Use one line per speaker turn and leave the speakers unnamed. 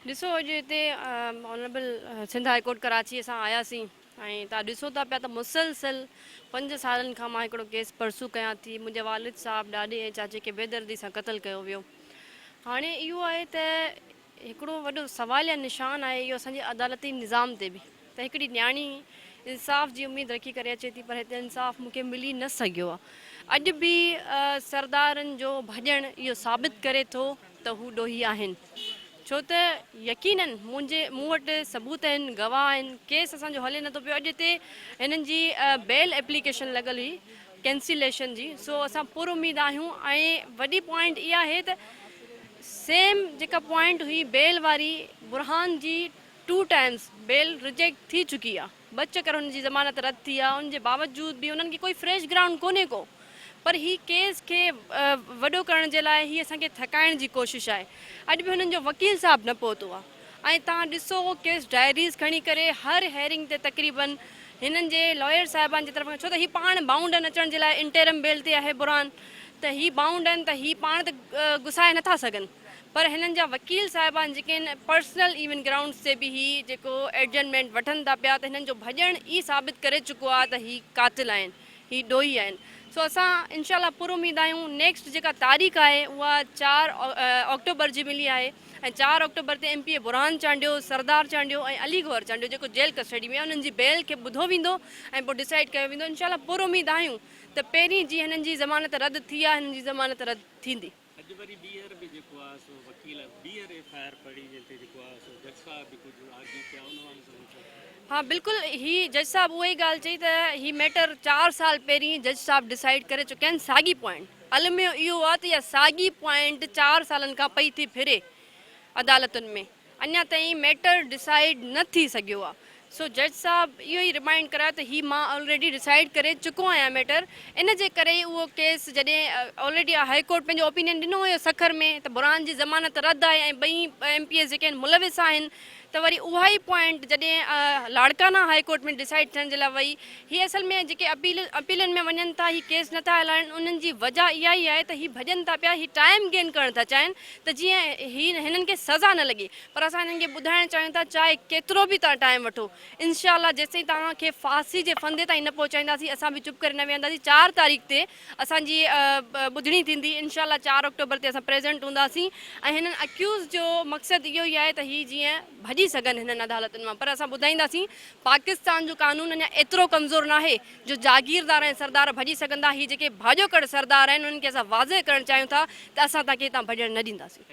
ॾिसो अॼु हिते honourable Sindh high court Karachi असां आयासीं ऐं तव्हां ॾिसो था पिया त मुसलसल 5 सालनि खां मां हिकिड़ो केस परसू कयां थी। मुंहिंजे वालिद साहब ॾाॾे ऐं चाचे खे बेदर्दी सां क़तलु कयो वियो। हाणे इहो आहे त हिकिड़ो वॾो सवाल या निशान आहे इहो असांजे अदालती निज़ाम ते बि, त हिकिड़ी न्याणी इंसाफ़ जी उमेदु रखी करे अचे थी, पर हिते इंसाफ़ मूंखे मिली न सघियो आहे। अॼु बि सरदारनि जो भॼणु इहो साबित करे थो त हू ॾोही आहिनि, छो त यकीननि मूं वटि सबूत आहिनि, गवाह आहिनि। केस असांजो हले नथो पियो। अॼु हिते हिननि जी बेल एप्लीकेशन लॻल हुई कैंसिलेशन जी, सो असां पुर उमेद आहियूं। ऐं वॾी पॉइंट इहा आहे त सेम जेका पॉइंट हुई बेल वारी, बुरहान जी 2 टाइम्स बेल रिजेक्ट थी चुकी आहे। 2 चकर हुनजी ज़मानत रद्द थी आहे। उनजे बावजूद बि उन्हनि खे कोई फ्रेश ग्राउंड कोन्हे को, पर ही केस खे वॾो करण जे लाइ ही असांखे थकाइण जी कोशिशि आहे। अॼु बि हुननि जो वकील साहब न पहुतो आहे। ऐं तव्हां ॾिसो केस डायरीज़ खणी करे हर हेयरिंग ते तक़रीबन हिननि जे लॉयर साहिबान जी तरफ़, छो त ही पाण बाउंड आहिनि अचण जे लाइ, इंटरम बेल ते आहे बुरहान, त ही बाउंड आहिनि, त ही पाण त घुसाए नथा सघनि। पर हिननि जा वकील साहिबान जेके आहिनि पर्सनल इवन ग्राउंड्स ते बि ही जेको एडजमेंट वठनि था पिया, त हिननि जो भॼण ई साबित करे चुको आहे त ही कातिल आहिनि, ही ॾोही आहिनि। सो असां इनशाला पुर उमेद आहियूं। नेक्स्ट जेका तारीख़ आहे उहा 4 अक्टूबर जी मिली आहे ऐं 4 अक्टूबर ते MPA बुरहान चांडियो, सरदार चांडियो ऐं अली गौहर चांडियो जेको जेल कस्टडी में आहे, उन्हनि जी बेल खे ॿुधो वेंदो ऐं पोइ डिसाइड कयो वेंदो। इनशाला पुर उमेद आहियूं त पहिरीं जी हिननि जी ज़मानत रद्द थी आहे, हिननि जी ज़मानत रद्द थींदी।
अॼु वरी ॿीहर बि जेको आहे सो वकील ॿीहर FIR पढ़ी जंहिंते जेको आहे सो जज साहब बि कुझु आर्ग्यू कया उन वांगुरु
हाँ बिल्कुलु, ही जज साहब उहा ई ॻाल्हि चई त ही मैटर 4 साल पहिरीं जज साहब डिसाइड करे चुकिया आहिनि। साॻी पॉइंट अलमियो इहो आहे त इहा साॻी पॉइंट 4 सालनि खां पई थी फिरे अदालतुनि में, अञा ताईं मैटर डिसाइड न थी सघियो आहे। सो जज साहब इहो ई रिमाइंड करायो त ही मां ऑलरेडी डिसाइड करे चुको आहियां मैटर। इन जे करे ई उहो केस जॾहिं ऑलरेडी हाई कोर्ट पंहिंजो ओपिनियन ॾिनो हुयो सखर में त बुरहान जी ज़मानत रद्द आहे ऐं ॿई MPA जेके आहिनि मुलविस आहिनि, त वरी उहा ई पॉइंट जॾहिं लाड़काना हाई कोर्ट में डिसाइड थियण जे लाइ वई, हीअ असल में जेके अपीलनि में वञनि था, ही केस नथा हलाइनि, उन्हनि जी वजह इहा ई आहे त ही भॼनि था पिया, ही टाइम गेन करणु था चाहिनि त जीअं हिननि खे सज़ा न लॻे। पर असां हिननि खे ॿुधाइणु चाहियूं था, चाहे केतिरो बि तव्हां टाइम वठो, इनशाला जेसिताईं तव्हांखे फांसी जे फंदे ताईं न पहुचाईंदासीं असां बि चुप करे न वेहंदासीं। 4 तारीख़ ते असांजी ॿुधणी थींदी, इनशाला 4 अक्टूबर ते असां प्रेज़ेंट हूंदासीं। ऐं हिननि अक्यूज़ जो मक़सदु इहो ई आहे त ही जीअं भॼी सघनि हिननि अदालतुनि मां। पर असां ॿुधाईंदासीं पाकिस्तान जो कानून अञा एतिरो कमज़ोर न आहे जो जागीरदार ऐं सरदार भॼी सघंदा। ही जेके भाॼो कड़ सरदार आहिनि उन्हनि खे असां वाज़े करणु चाहियूं था त असां तव्हांखे हितां भॼणु न ॾींदासीं।